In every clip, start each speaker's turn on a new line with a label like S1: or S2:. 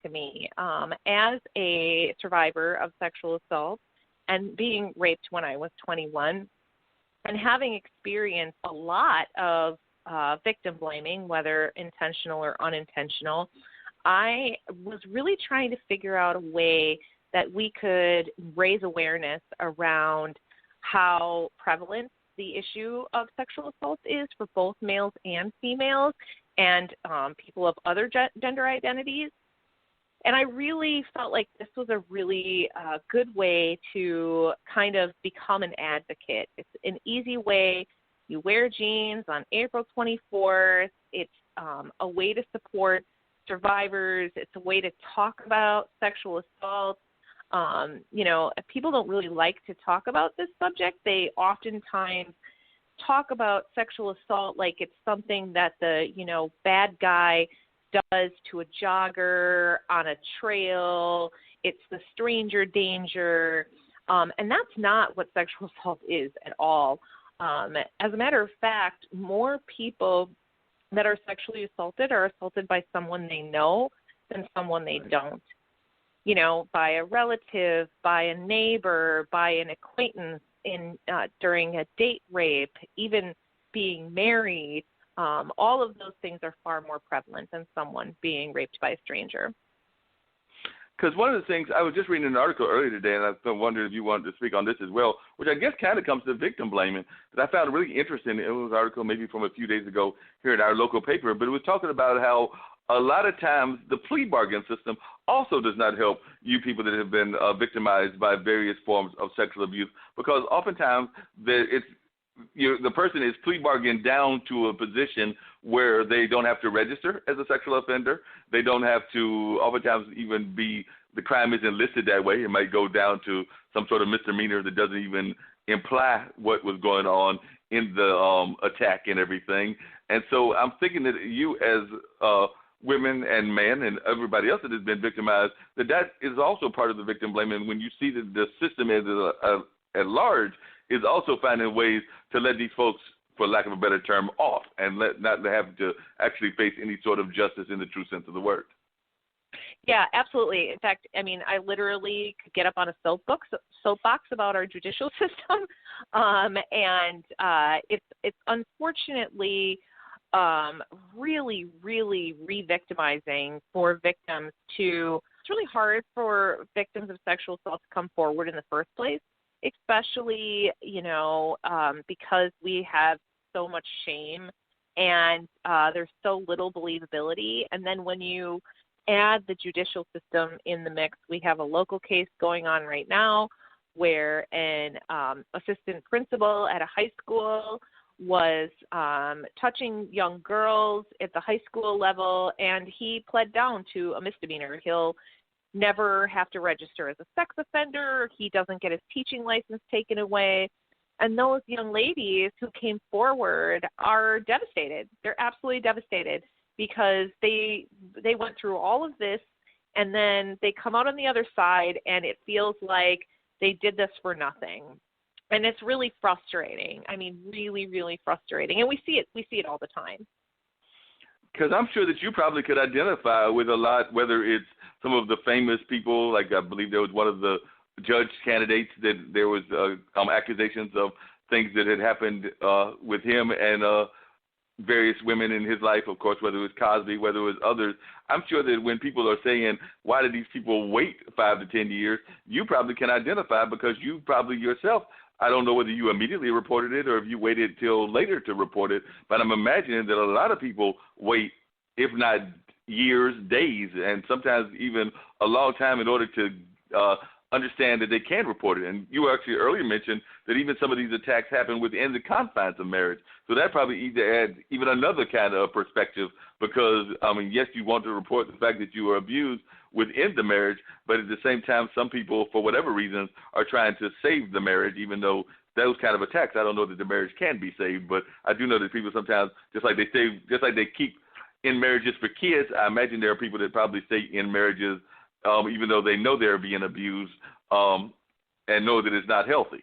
S1: to me. As a survivor of sexual assault and being raped when I was 21 and having experienced a lot of victim blaming, whether intentional or unintentional, I was really trying to figure out a way that we could raise awareness around how prevalent the issue of sexual assault is for both males and females and people of other gender identities. And I really felt like this was a really good way to kind of become an advocate. It's an easy way. You wear jeans on April 24th. It's a way to support survivors. It's a way to talk about sexual assault. People don't really like to talk about this subject. They oftentimes talk about sexual assault like it's something that the, bad guy does to a jogger on a trail. It's the stranger danger. And that's not what sexual assault is at all. As a matter of fact, more people that are sexually assaulted are assaulted by someone they know than someone they don't. By a relative, by a neighbor, by an acquaintance during a date rape, even being married. All of those things are far more prevalent than someone being raped by a stranger.
S2: Because one of the things, I was just reading an article earlier today, and I wondered if you wanted to speak on this as well, which I guess kind of comes to victim blaming, that I found really interesting. It was an article maybe from a few days ago here in our local paper, but it was talking about how a lot of times the plea bargain system also does not help you people that have been victimized by various forms of sexual abuse, because oftentimes the person is plea bargained down to a position where they don't have to register as a sexual offender. They don't have to oftentimes even the crime isn't listed that way. It might go down to some sort of misdemeanor that doesn't even imply what was going on in the attack and everything. And so I'm thinking that you as women and men and everybody else that has been victimized, that is also part of the victim blaming. When you see that the system at large is also finding ways to let these folks, for lack of a better term, off and not have to actually face any sort of justice in the true sense of the word.
S1: Yeah, absolutely. In fact, I literally could get up on a soapbox about our judicial system, and it's unfortunately really, really re-victimizing for victims to. It's really hard for victims of sexual assault to come forward in the first place, especially because we have so much shame and there's so little believability. And then when you add the judicial system in the mix, we have a local case going on right now where an assistant principal at a high school was touching young girls at the high school level, and he pled down to a misdemeanor. He'll never have to register as a sex offender. He doesn't get his teaching license taken away. And those young ladies who came forward are devastated. They're absolutely devastated because they went through all of this, and then they come out on the other side, and it feels like they did this for nothing. And it's really frustrating. Really, really frustrating. And we see it all the time.
S2: Because I'm sure that you probably could identify with a lot, whether it's some of the famous people, like I believe there was one of the judge candidates that there was accusations of things that had happened with him and various women in his life, of course, whether it was Cosby, whether it was others. I'm sure that when people are saying, why did these people wait 5 to 10 years, you probably can identify because you probably yourself, I don't know whether you immediately reported it or if you waited till later to report it, but I'm imagining that a lot of people wait, if not years, days, and sometimes even a long time in order to understand that they can report it. And you actually earlier mentioned that even some of these attacks happen within the confines of marriage. So that probably either adds even another kind of perspective because, yes, you want to report the fact that you were abused within the marriage, but at the same time, some people, for whatever reasons, are trying to save the marriage, even though those kind of attacks, I don't know that the marriage can be saved, but I do know that people sometimes, just like they keep in marriages for kids, I imagine there are people that probably stay in marriages even though they know they're being abused and know that it's not healthy.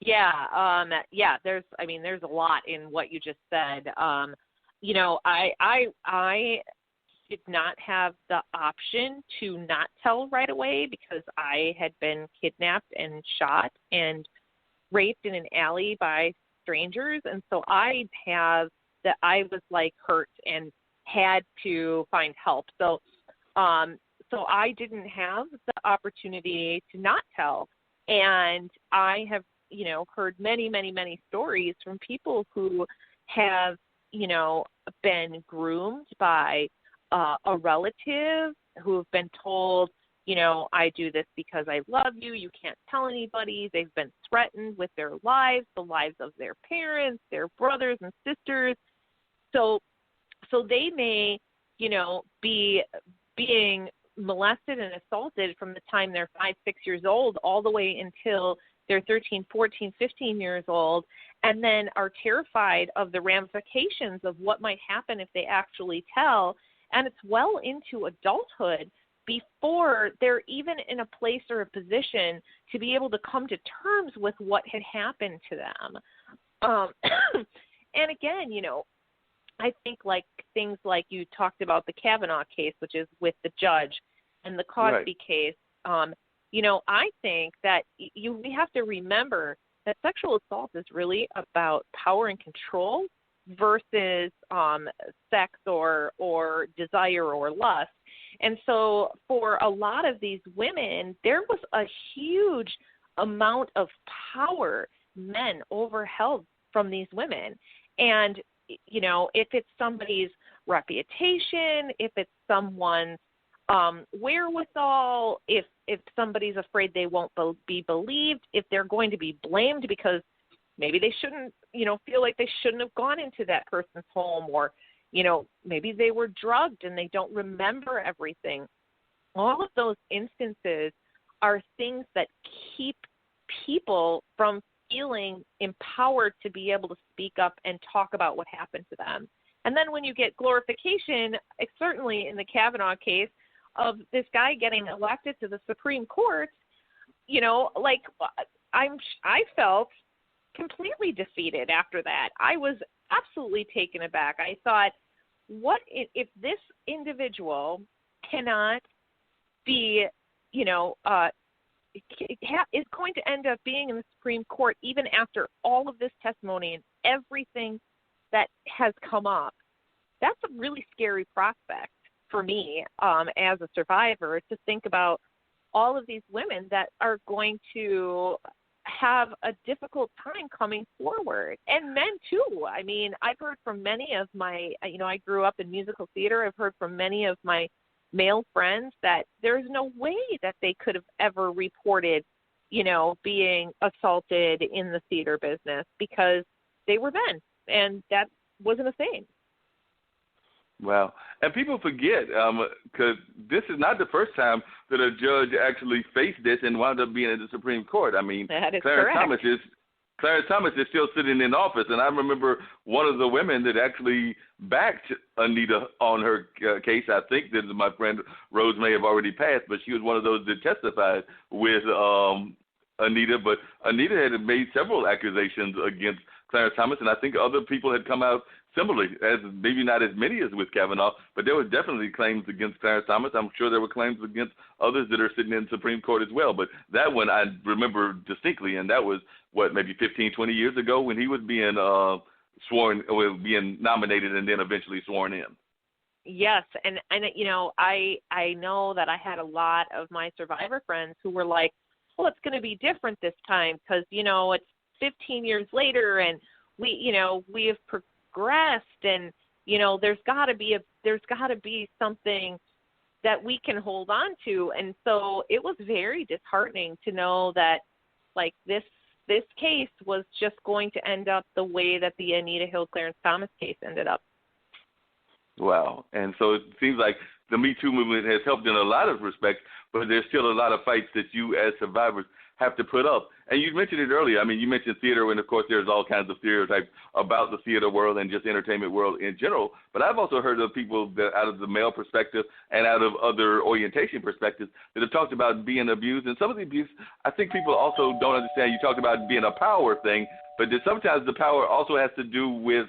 S1: Yeah, there's a lot in what you just said. I did not have the option to not tell right away because I had been kidnapped and shot and raped in an alley by strangers. And so I was like hurt and had to find help. So I didn't have the opportunity to not tell. And I have, heard many, many, many stories from people who have, been groomed by a relative, who have been told, I do this because I love you. You can't tell anybody. They've been threatened with their lives, the lives of their parents, their brothers and sisters. So they may, be being molested and assaulted from the time they're 5, 6 years old all the way until they're 13, 14, 15 years old, and then are terrified of the ramifications of what might happen if they actually tell. And it's well into adulthood before they're even in a place or a position to be able to come to terms with what had happened to them. And again, I think like things like you talked about the Kavanaugh case, which is with the judge, and the Cosby case, I think that we have to remember that sexual assault is really about power and control versus sex or desire or lust. And so for a lot of these women, there was a huge amount of power men overheld from these women. And, if it's somebody's reputation, if it's someone's wherewithal, if somebody's afraid they won't be believed, if they're going to be blamed because maybe they shouldn't, feel like they shouldn't have gone into that person's home, or, maybe they were drugged and they don't remember everything. All of those instances are things that keep people from feeling empowered to be able to speak up and talk about what happened to them. And then when you get glorification, certainly in the Kavanaugh case, of this guy getting elected to the Supreme Court, I felt completely defeated after that. I was absolutely taken aback. I thought, what if this individual cannot be, is going to end up being in the Supreme Court even after all of this testimony and everything that has come up? That's a really scary prospect for me as a survivor, to think about all of these women that are going to have a difficult time coming forward, and men too. I mean, I've heard from many of my, I grew up in musical theater. I've heard from many of my male friends that there's no way that they could have ever reported, being assaulted in the theater business because they were men, and that wasn't a thing.
S2: Wow. And people forget, because this is not the first time that a judge actually faced this and wound up being in the Supreme Court. I mean,
S1: that is
S2: Clarence
S1: correct.
S2: Clarence Thomas is still sitting in office, and I remember one of the women that actually backed Anita on her case. I think that my friend Rose may have already passed, but she was one of those that testified with Anita. But Anita had made several accusations against Clarence Thomas, and I think other people had come out similarly, as maybe not as many as with Kavanaugh, but there were definitely claims against Clarence Thomas. I'm sure there were claims against others that are sitting in the Supreme Court as well. But that one I remember distinctly, and that was, maybe 15, 20 years ago when he was being being nominated and then eventually sworn in.
S1: Yes, and I know that I had a lot of my survivor friends who were like, well, it's going to be different this time because, it's 15 years later and we have progressed, and there's got to be something that we can hold on to. And so it was very disheartening to know that this case was just going to end up the way that the Anita Hill Clarence Thomas case ended up.
S2: Wow. And so it seems like the Me Too movement has helped in a lot of respects, but there's still a lot of fights that you as survivors have to put up. And you mentioned it earlier. I mean, you mentioned theater, and of course there's all kinds of stereotypes about the theater world and just entertainment world in general. But I've also heard of people that out of the male perspective and out of other orientation perspectives that have talked about being abused. And some of the abuse, I think people also don't understand. You talked about being a power thing, but that sometimes the power also has to do with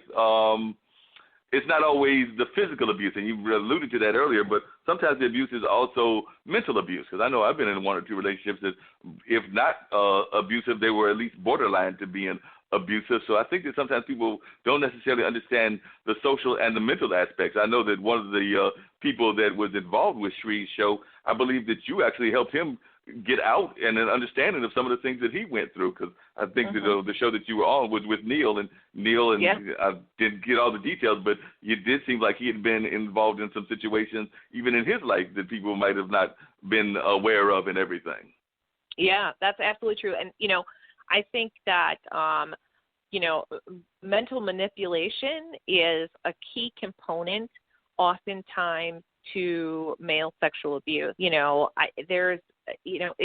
S2: it's not always the physical abuse, and you alluded to that earlier, but sometimes the abuse is also mental abuse, because I know I've been in one or two relationships that, if not abusive, they were at least borderline to being abusive. So I think that sometimes people don't necessarily understand the social and the mental aspects. I know that one of the people that was involved with Shree's show, I believe that you actually helped him get out and an understanding of some of the things that he went through, because I think that the show that you were on was with Neil, and I didn't get all the details, but it did seem like he had been involved in some situations even in his life that people might have not been aware of and everything.
S1: Yeah, that's absolutely true. And, I think that, mental manipulation is a key component oftentimes to male sexual abuse. It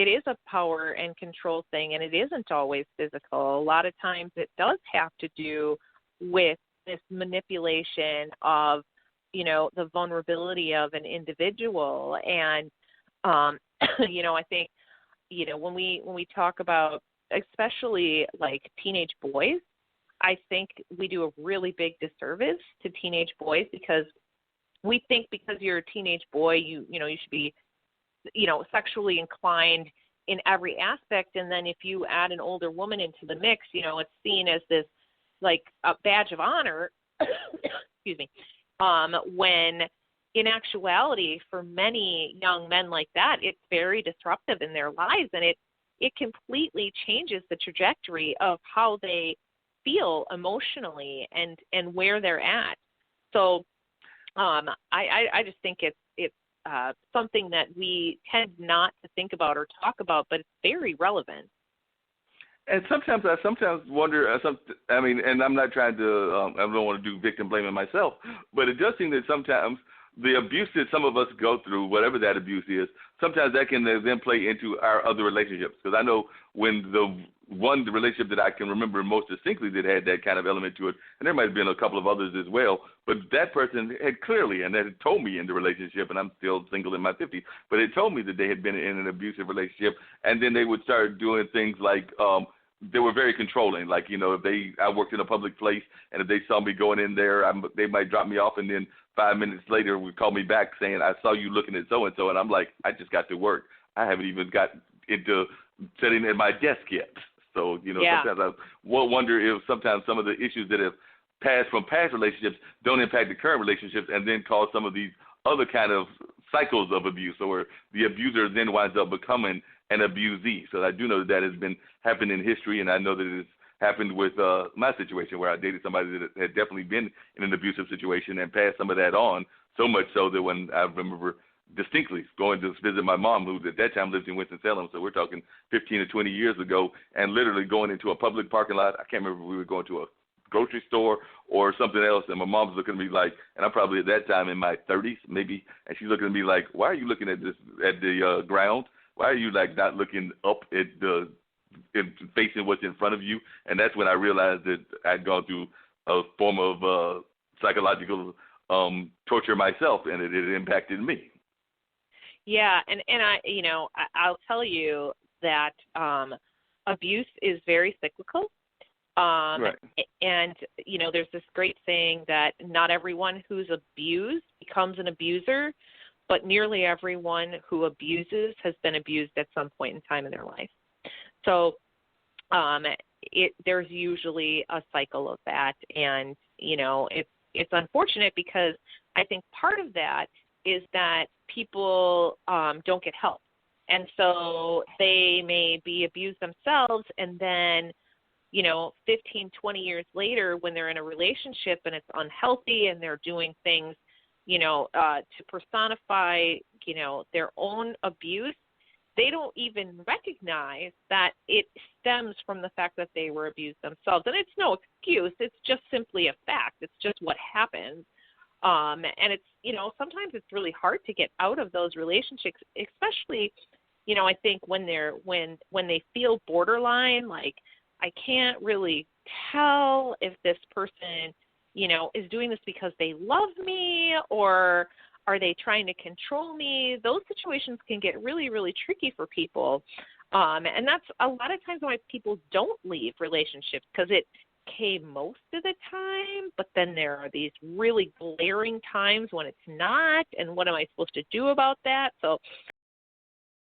S1: is a power and control thing, and it isn't always physical. A lot of times it does have to do with this manipulation of, the vulnerability of an individual. And, I think, when we talk about especially like teenage boys, I think we do a really big disservice to teenage boys, because we think because you're a teenage boy, you should be, sexually inclined in every aspect. And then if you add an older woman into the mix, it's seen as this like a badge of honor, excuse me, when in actuality, for many young men like that, it's very disruptive in their lives, and it completely changes the trajectory of how they feel emotionally and where they're at. So I just think it's something that we tend not to think about or talk about, but it's very relevant.
S2: And sometimes I wonder, and I'm not trying to, I don't want to do victim blaming myself, but it does seem that sometimes the abuse that some of us go through, whatever that abuse is, sometimes that can then play into our other relationships. Because I know when the relationship that I can remember most distinctly that had that kind of element to it, and there might have been a couple of others as well, but that person had clearly, and that had told me in the relationship, and I'm still single in my 50s, but it told me that they had been in an abusive relationship, and then they would start doing things like, they were very controlling. Like, I worked in a public place, and if they saw me going in there, they might drop me off, and then 5 minutes later would call me back saying, I saw you looking at so-and-so, and I'm like, I just got to work. I haven't even got into sitting at my desk yet. So, sometimes I wonder if sometimes some of the issues that have passed from past relationships don't impact the current relationships and then cause some of these other kind of cycles of abuse, or the abuser then winds up becoming an abusee. So I do know that has been happening in history, and I know that it has happened with my situation where I dated somebody that had definitely been in an abusive situation and passed some of that on, so much so that when I remember distinctly going to visit my mom, who at that time lived in Winston-Salem, so we're talking 15 or 20 years ago, and literally going into a public parking lot. I can't remember if we were going to a grocery store or something else, and my mom's looking at me like, and I'm probably at that time in my 30s maybe, and she's looking at me like, why are you looking at the ground? Why are you like not looking up at facing what's in front of you? And that's when I realized that I'd gone through a form of psychological torture myself, and it impacted me.
S1: Yeah, and I'll tell you that abuse is very cyclical.
S2: Right.
S1: And, there's this great saying that not everyone who's abused becomes an abuser, but nearly everyone who abuses has been abused at some point in time in their life. So there's usually a cycle of that. And, it's unfortunate, because I think part of that is that people don't get help. And so they may be abused themselves, and then 15, 20 years later, when they're in a relationship and it's unhealthy and they're doing things, to personify, their own abuse, they don't even recognize that it stems from the fact that they were abused themselves. And it's no excuse. It's just simply a fact. It's just what happens. And it's, sometimes it's really hard to get out of those relationships, especially, I think when they feel borderline, like, I can't really tell if this person, is doing this because they love me, or are they trying to control me? Those situations can get really, really tricky for people. And that's a lot of times why people don't leave relationships, because okay most of the time, but then there are these really glaring times when it's not, and what am I supposed to do about that? So